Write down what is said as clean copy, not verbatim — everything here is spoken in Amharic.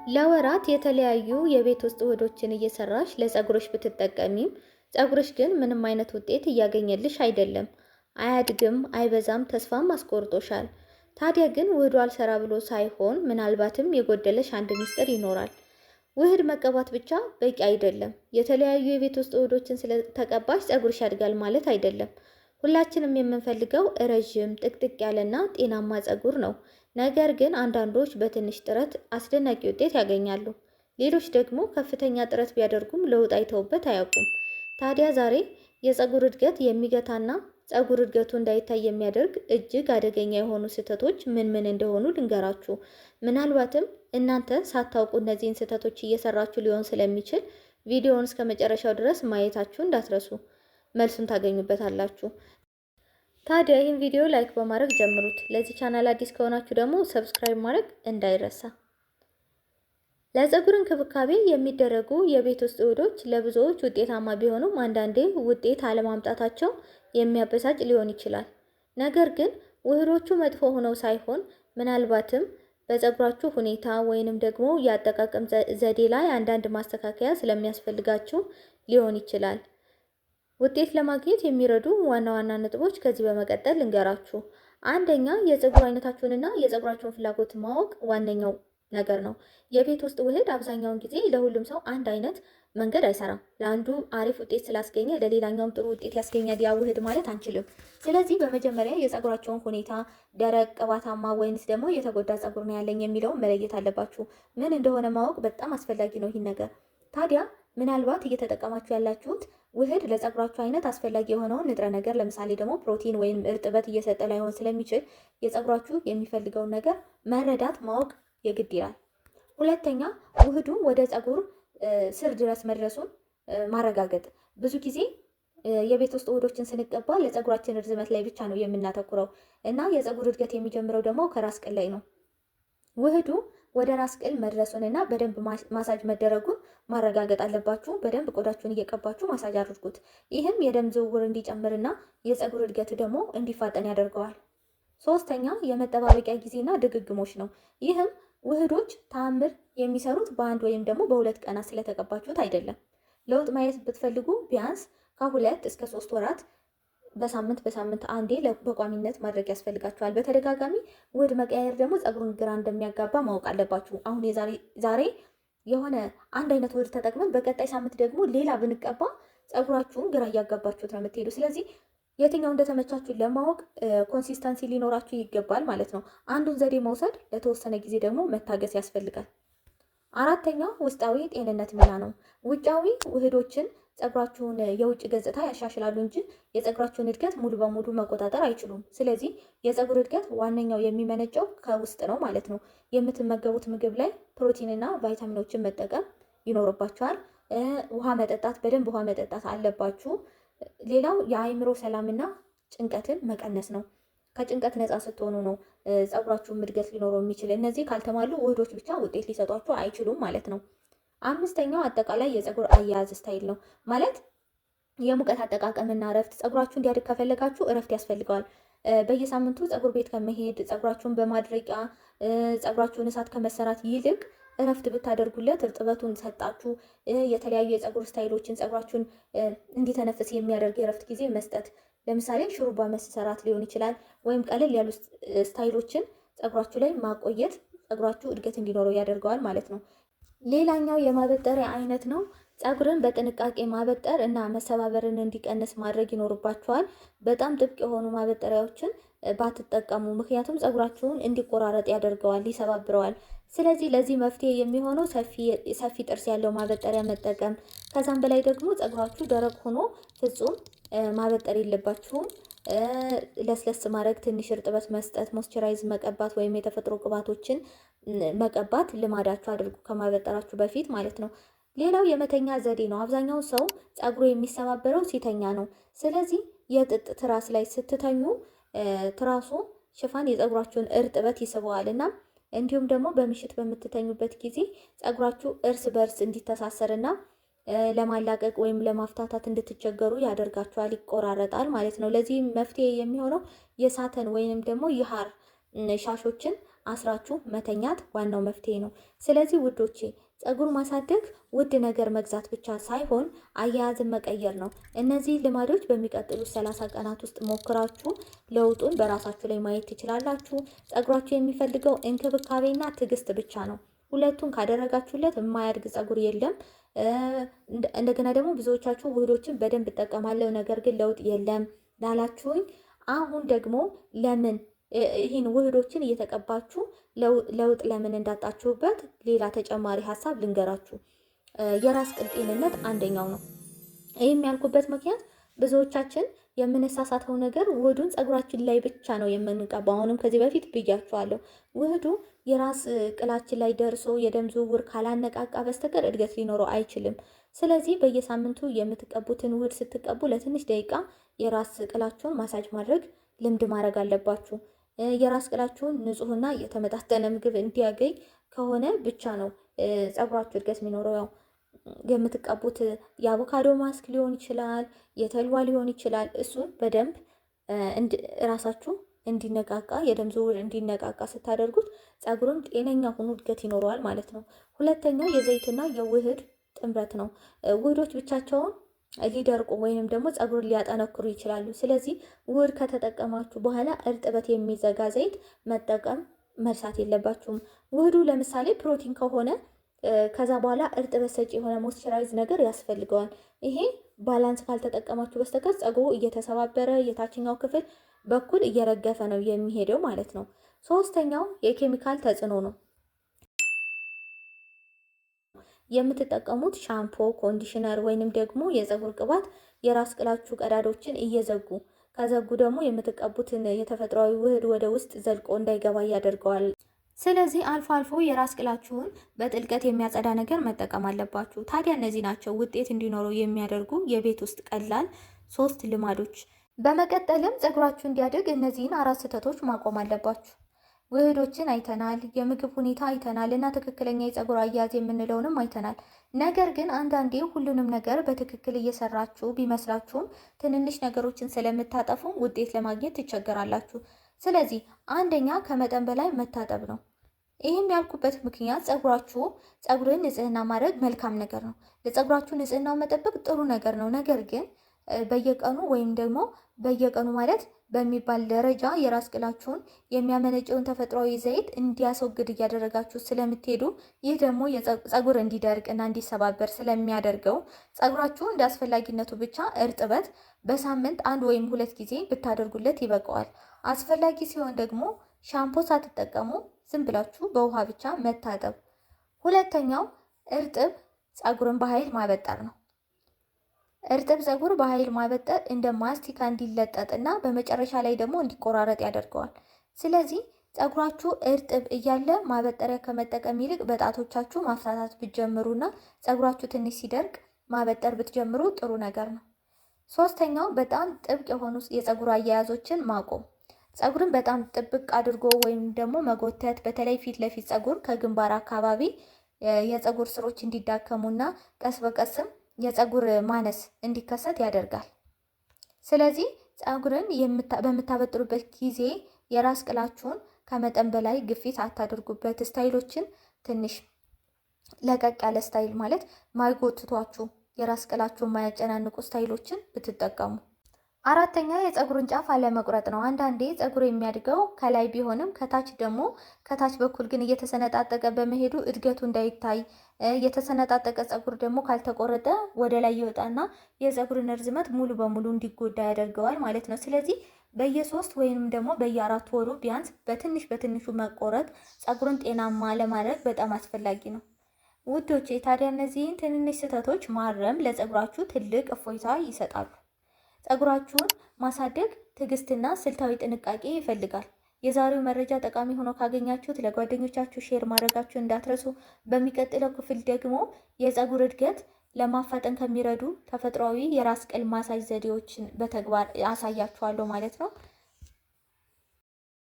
ለወራት የተለያዩ የቤት ውስጥ ውህዶችን እየሰራሽ ለፀጉርሽ ብትጠቀሚም ፀጉርሽ ግን ምንም አይነት ውጤት እያገኘልሽ አይደለም። አያድግም፣ አይበዛም፣ ተስፋም አስቆርጦሻል። ታዲያ ግን ውህዱ አልሰራ ብሎ ሳይሆን ምናልባትም የጎደለሽ አንድ ሚስጥር ይኖራል። ውህድ መቀባት ብቻ በቂ አይደለም። የተለያዩ የቤት ውስጥ ውህዶችን ስለተቀባሽ ፀጉርሽ ያድጋል ማለት አይደለም። ሁላችንም የምንፈልገው ረዥም ጥቅጥቅ ያለና ጤናማ ፀጉር ነው። ነገር ግን አንዳንዶች በትንሽ ጥረት አስደናቂ ውጤት ያገኛሉ። ሌሎች ደግሞ ከፍተኛ ጥረት ቢያደርጉም ለውጥ አይተውበት አያውቁም። ታዲያ ዛሬ የፀጉር እድገት የሚገታና ፀጉር እድገቱ እንዳይታይ የሚያደርግ እጅግ አደገኛ የሆኑ ስህተቶች ምን ምን እንደሆኑ ልንገራችሁ። ምናልባትም እናንተ ሳታውቁ እነዚህን ስህተቶች እየሰራችሁ ሊሆን ስለሚችል ቪዲዮውን እስከ መጨረሻው ድረስ ማየታችሁ እንዳትረሱ፣ መልሱን ታገኙበታላችሁ። ታዲያ ይህን ቪዲዮ ላይክ በማድረግ ጀምሩት። ለዚህ ቻናል አዲስ ከሆናችሁ ደግሞ ሰብስክራይብ ማድረግ እንዳይረሳ። ለፀጉር እንክብካቤ የሚደረጉ የቤት ውስጥ ውህዶች ለብዙዎች ውጤታማ ቢሆኑም አንዳንዴ ውጤት አለማምጣታቸው የሚያበሳጭ ሊሆን ይችላል። ነገር ግን ውህዶቹ መጥፎ ሆነው ሳይሆን ምናልባትም በፀጉራችሁ ሁኔታ ወይንም ደግሞ የአጠቃቀም ዘዴ ላይ አንዳንድ ማስተካከያ ስለሚያስፈልጋችሁ ሊሆን ይችላል። ውጤት ለማግኘት የሚረዱ ዋና ዋና ነጥቦች ከዚህ በመቀጠል ልንገራችሁ። አንደኛ፣ የፀጉር አይነታችሁንና የፀጉራችሁን ፍላጎት ማወቅ ዋነኛው ነገር ነው። የቤት ውስጥ ውህድ አብዛኛውን ጊዜ ለሁሉም ሰው አንድ አይነት መንገድ አይሰራም። ለአንዱ አሪፍ ውጤት ስላስገኘ ለሌላኛውም ጥሩ ውጤት ያስገኛል ያ ውህድ ማለት አንችልም። ስለዚህ በመጀመሪያ የፀጉራቸውን ሁኔታ፣ ደረቅ፣ ቅባታማ ወይንስ ደግሞ የተጎዳ ፀጉር ነው ያለኝ የሚለውን መለየት አለባችሁ። ምን እንደሆነ ማወቅ በጣም አስፈላጊ ነው ይህ ነገር። ታዲያ ምናልባት እየተጠቀማችሁ ያላችሁት ውህድ ለፀጉራችሁ አይነት አስፈላጊ የሆነውን ንጥረ ነገር ለምሳሌ ደግሞ ፕሮቲን ወይም እርጥበት እየሰጠ ላይሆን ስለሚችል የፀጉራችሁ የሚፈልገውን ነገር መረዳት ማወቅ የግድ ይላል። ሁለተኛ፣ ውህዱ ወደ ፀጉር ስር ድረስ መድረሱን ማረጋገጥ። ብዙ ጊዜ የቤት ውስጥ ውህዶችን ስንቀባ ለፀጉራችን ርዝመት ላይ ብቻ ነው የምናተኩረው እና የፀጉር እድገት የሚጀምረው ደግሞ ከራስ ቅል ላይ ነው። ውህዱ ወደ ራስ ቅል መድረሱን እና በደንብ ማሳጅ መደረጉን ማረጋገጥ አለባችሁ። በደንብ ቆዳችሁን እየቀባችሁ ማሳጅ አድርጉት። ይህም የደም ዝውውር እንዲጨምርና የፀጉር እድገት ደግሞ እንዲፋጠን ያደርገዋል። ሶስተኛ፣ የመጠባበቂያ ጊዜና ድግግሞች ነው። ይህም ውህዶች ተአምር የሚሰሩት በአንድ ወይም ደግሞ በሁለት ቀናት ስለተቀባችሁት አይደለም። ለውጥ ማየት ብትፈልጉ ቢያንስ ከ2 እስከ 3 ወራት በሳምንት አንዴ በቋሚነት ማድረግ ያስፈልጋችኋል። በተደጋጋሚ ውህድ መቀያየር ደግሞ ፀጉሩን ግራ እንደሚያጋባ ማወቅ አለባችሁ። አሁን ዛሬ የሆነ አንድ አይነት ውህድ ተጠቅመን በቀጣይ ሳምንት ደግሞ ሌላ ብንቀባ ፀጉራችሁን ግራ እያጋባችሁት ነው የምትሄዱ። ስለዚህ የትኛው እንደተመቻችሁ ለማወቅ ኮንሲስተንሲ ሊኖራችሁ ይገባል ማለት ነው። አንዱን ዘዴ መውሰድ ለተወሰነ ጊዜ ደግሞ መታገስ ያስፈልጋል። አራተኛው ውስጣዊ ጤንነት ሚና ነው። ውጫዊ ውህዶችን ፀጉራችሁን የውጭ ገጽታ ያሻሽላሉ እንጂ የፀጉራችሁን እድገት ሙሉ በሙሉ መቆጣጠር አይችሉም። ስለዚህ የፀጉር እድገት ዋነኛው የሚመነጨው ከውስጥ ነው ማለት ነው። የምትመገቡት ምግብ ላይ ፕሮቲንና ቫይታሚኖችን መጠቀም ይኖርባችኋል። ውሃ መጠጣት፣ በደንብ ውሃ መጠጣት አለባችሁ። ሌላው የአእምሮ ሰላምና ጭንቀትን መቀነስ ነው። ከጭንቀት ነፃ ስትሆኑ ነው ፀጉራችሁን እድገት ሊኖረው የሚችል። እነዚህ ካልተሟሉ ውህዶች ብቻ ውጤት ሊሰጧችሁ አይችሉም ማለት ነው። አምስተኛው አጠቃላይ የፀጉር አያያዝ ስታይል ነው። ማለት የሙቀት አጠቃቀምና እረፍት። ፀጉራችሁ እንዲያድግ ከፈለጋችሁ እረፍት ያስፈልገዋል። በየሳምንቱ ፀጉር ቤት ከመሄድ ፀጉራችሁን በማድረቂያ ፀጉራችሁን እሳት ከመሰራት ይልቅ እረፍት ብታደርጉለት፣ እርጥበቱን ሰጣችሁ የተለያዩ የፀጉር ስታይሎችን ፀጉራችሁን እንዲተነፍስ የሚያደርግ የእረፍት ጊዜ መስጠት። ለምሳሌ ሹሩባ መሰራት ሊሆን ይችላል። ወይም ቀለል ያሉ ስታይሎችን ፀጉራችሁ ላይ ማቆየት ፀጉራችሁ እድገት እንዲኖረው ያደርገዋል ማለት ነው። ሌላኛው የማበጠሪያ አይነት ነው። ፀጉርን በጥንቃቄ ማበጠር እና መሰባበርን እንዲቀንስ ማድረግ ይኖርባችኋል። በጣም ጥብቅ የሆኑ ማበጠሪያዎችን ባትጠቀሙ፣ ምክንያቱም ፀጉራችሁን እንዲቆራረጥ ያደርገዋል፣ ይሰባብረዋል። ስለዚህ ለዚህ መፍትሄ የሚሆነው ሰፊ ጥርስ ያለው ማበጠሪያ መጠቀም። ከዛም በላይ ደግሞ ፀጉራችሁ ደረቅ ሆኖ ፍጹም ማበጠር የለባችሁም። ለስለስ ማድረግ፣ ትንሽ እርጥበት መስጠት፣ ሞይስቸራይዝ መቀባት ወይም የተፈጥሮ ቅባቶችን መቀባት ልማዳችሁ አድርጉ ከማበጠራችሁ በፊት ማለት ነው። ሌላው የመተኛ ዘዴ ነው። አብዛኛው ሰው ፀጉሩ የሚሰባበረው ሲተኛ ነው። ስለዚህ የጥጥ ትራስ ላይ ስትተኙ ትራሱ ሽፋን የፀጉራችሁን እርጥበት ይስበዋል እና እንዲሁም ደግሞ በምሽት በምትተኙበት ጊዜ ፀጉራችሁ እርስ በርስ እንዲተሳሰርና ለማላቀቅ ወይም ለማፍታታት እንድትቸገሩ ያደርጋችኋል፣ ይቆራረጣል ማለት ነው። ለዚህ መፍትሄ የሚሆነው የሳተን ወይንም ደግሞ የሐር ሻሾችን አስራችሁ መተኛት ዋናው መፍትሄ ነው። ስለዚህ ውዶቼ ፀጉር ማሳደግ ውድ ነገር መግዛት ብቻ ሳይሆን አያያዝን መቀየር ነው። እነዚህ ልማዶች በሚቀጥሉት 30 ቀናት ውስጥ ሞክራችሁ ለውጡን በራሳችሁ ላይ ማየት ትችላላችሁ። ፀጉራችሁ የሚፈልገው እንክብካቤና ትዕግስት ብቻ ነው። ሁለቱን ካደረጋችሁለት የማያድግ ፀጉር የለም። እንደገና ደግሞ ብዙዎቻችሁ ውህዶችን በደንብ እጠቀማለሁ ነገር ግን ለውጥ የለም ላላችሁኝ፣ አሁን ደግሞ ለምን ይህን ውህዶችን እየተቀባችሁ ለውጥ ለምን እንዳጣችሁበት ሌላ ተጨማሪ ሀሳብ ልንገራችሁ። የራስ ቅል ጤንነት አንደኛው ነው። ይህም ያልኩበት ምክንያት ብዙዎቻችን የምንሳሳተው ነገር ውህዱን ፀጉራችን ላይ ብቻ ነው የምንቀባው። አሁንም ከዚህ በፊት ብያችኋለሁ፣ ውህዱ የራስ ቅላችን ላይ ደርሶ የደም ዝውውር ካላነቃቃ በስተቀር እድገት ሊኖረው አይችልም። ስለዚህ በየሳምንቱ የምትቀቡትን ውህድ ስትቀቡ ለትንሽ ደቂቃ የራስ ቅላችሁን ማሳጅ ማድረግ ልምድ ማድረግ አለባችሁ። የራስ ቅላችሁን ንጹህና የተመጣጠነ ምግብ እንዲያገኝ ከሆነ ብቻ ነው ፀጉራችሁ እድገት የሚኖረው። ያው የምትቀቡት የአቮካዶ ማስክ ሊሆን ይችላል፣ የተልባ ሊሆን ይችላል። እሱን በደንብ ራሳችሁ እንዲነቃቃ የደም ዝውውር እንዲነቃቃ ስታደርጉት ፀጉርም ጤነኛ ሆኖ እድገት ይኖረዋል ማለት ነው። ሁለተኛው የዘይትና የውህድ ጥምረት ነው። ውህዶች ብቻቸውን ሊደርቁ ወይንም ደግሞ ፀጉርን ሊያጠነክሩ ይችላሉ። ስለዚህ ውህድ ከተጠቀማችሁ በኋላ እርጥበት የሚዘጋ ዘይት መጠቀም መርሳት የለባችሁም። ውህዱ ለምሳሌ ፕሮቲን ከሆነ ከዛ በኋላ እርጥበት ሰጪ የሆነ ሞይስቸራይዝ ነገር ያስፈልገዋል። ይሄ ባላንስ ካልተጠቀማችሁ በስተቀር ፀጉሩ እየተሰባበረ የታችኛው ክፍል በኩል እየረገፈ ነው የሚሄደው ማለት ነው። ሶስተኛው የኬሚካል ተጽዕኖ ነው። የምትጠቀሙት ሻምፖ፣ ኮንዲሽነር ወይንም ደግሞ የፀጉር ቅባት የራስ ቅላችሁ ቀዳዶችን እየዘጉ ከዘጉ ደግሞ የምትቀቡትን የተፈጥሯዊ ውህድ ወደ ውስጥ ዘልቆ እንዳይገባ ያደርገዋል። ስለዚህ አልፎ አልፎ የራስ ቅላችሁን በጥልቀት የሚያጸዳ ነገር መጠቀም አለባችሁ። ታዲያ እነዚህ ናቸው ውጤት እንዲኖረው የሚያደርጉ የቤት ውስጥ ቀላል 3 ልማዶች። በመቀጠልም ፀጉራችሁ እንዲያድግ እነዚህን 4 ስህተቶች ማቆም አለባችሁ። ውህዶችን አይተናል፣ የምግብ ሁኔታ አይተናል እና ትክክለኛ የፀጉር አያያዝ የምንለውንም አይተናል። ነገር ግን አንዳንዴ ሁሉንም ነገር በትክክል እየሰራችሁ ቢመስላችሁም ትንንሽ ነገሮችን ስለምታጠፉ ውጤት ለማግኘት ትቸገራላችሁ። ስለዚህ አንደኛ ከመጠን በላይ መታጠብ ነው። ይህም ያልኩበት ምክንያት ፀጉርን ንጽህና ማድረግ መልካም ነገር ነው። ለፀጉራችሁ ንጽህና መጠበቅ ጥሩ ነገር ነው። ነገር ግን በየቀኑ ወይም ደግሞ በየቀኑ ማለት በሚባል ደረጃ የራስ ቅላችሁን የሚያመነጨውን ተፈጥሯዊ ዘይት እንዲያስወግድ እያደረጋችሁ ስለምትሄዱ ይህ ደግሞ ፀጉር እንዲደርቅ እና እንዲሰባበር ስለሚያደርገው ፀጉራችሁ እንደ አስፈላጊነቱ ብቻ እርጥበት በሳምንት 1 ወይም 2 ጊዜ ብታደርጉለት ይበቃዋል። አስፈላጊ ሲሆን ደግሞ ሻምፖ ሳትጠቀሙ ዝም ብላችሁ በውሃ ብቻ መታጠብ። ሁለተኛው እርጥብ ፀጉርን በኃይል ማበጠር ነው። እርጥብ ፀጉር በኃይል ማበጠር እንደ ማስቲካ እንዲለጠጥና በመጨረሻ ላይ ደግሞ እንዲቆራረጥ ያደርገዋል። ስለዚህ ፀጉራችሁ እርጥብ እያለ ማበጠሪያ ከመጠቀም ይልቅ በጣቶቻችሁ ማፍታታት ብትጀምሩና ፀጉራችሁ ትንሽ ሲደርቅ ማበጠር ብትጀምሩ ጥሩ ነገር ነው። ሶስተኛው በጣም ጥብቅ የሆኑ የፀጉር አያያዞችን ማቆም። ፀጉርን በጣም ጥብቅ አድርጎ ወይም ደግሞ መጎተት፣ በተለይ ፊት ለፊት ፀጉር ከግንባር አካባቢ የፀጉር ስሮች እንዲዳከሙና ቀስ በቀስም የፀጉር ማነስ እንዲከሰት ያደርጋል። ስለዚህ ፀጉርን በምታበጥሩበት ጊዜ የራስ ቅላችሁን ከመጠን በላይ ግፊት አታድርጉበት። ስታይሎችን ትንሽ ለቀቅ ያለ ስታይል ማለት ማይጎትቷችሁ የራስ ቅላችሁን ማያጨናንቁ ስታይሎችን ብትጠቀሙ። አራተኛ የፀጉርን ጫፍ አለመቁረጥ ነው። አንዳንዴ ፀጉር የሚያድገው ከላይ ቢሆንም ከታች በኩል ግን እየተሰነጣጠቀ በመሄዱ እድገቱ እንዳይታይ፣ የተሰነጣጠቀ ፀጉር ደግሞ ካልተቆረጠ ወደ ላይ ይወጣና የፀጉርን ርዝመት ሙሉ በሙሉ እንዲጎዳ ያደርገዋል ማለት ነው። ስለዚህ በየ3 ወይም ደግሞ በየ4 ወሩ ቢያንስ በትንሹ መቆረጥ ፀጉርን ጤናማ ለማድረግ በጣም አስፈላጊ ነው። ውዶቼ ታዲያ እነዚህን ትንንሽ ስህተቶች ማረም ለፀጉራችሁ ትልቅ እፎይታ ይሰጣሉ። ፀጉራችሁን ማሳደግ ትዕግስትና ስልታዊ ጥንቃቄ ይፈልጋል። የዛሬው መረጃ ጠቃሚ ሆኖ ካገኛችሁት ለጓደኞቻችሁ ሼር ማድረጋችሁ እንዳትረሱ። በሚቀጥለው ክፍል ደግሞ የፀጉር እድገት ለማፋጠን ከሚረዱ ተፈጥሯዊ የራስ ቅል ማሳጅ ዘዴዎችን በተግባር አሳያችኋለሁ ማለት ነው።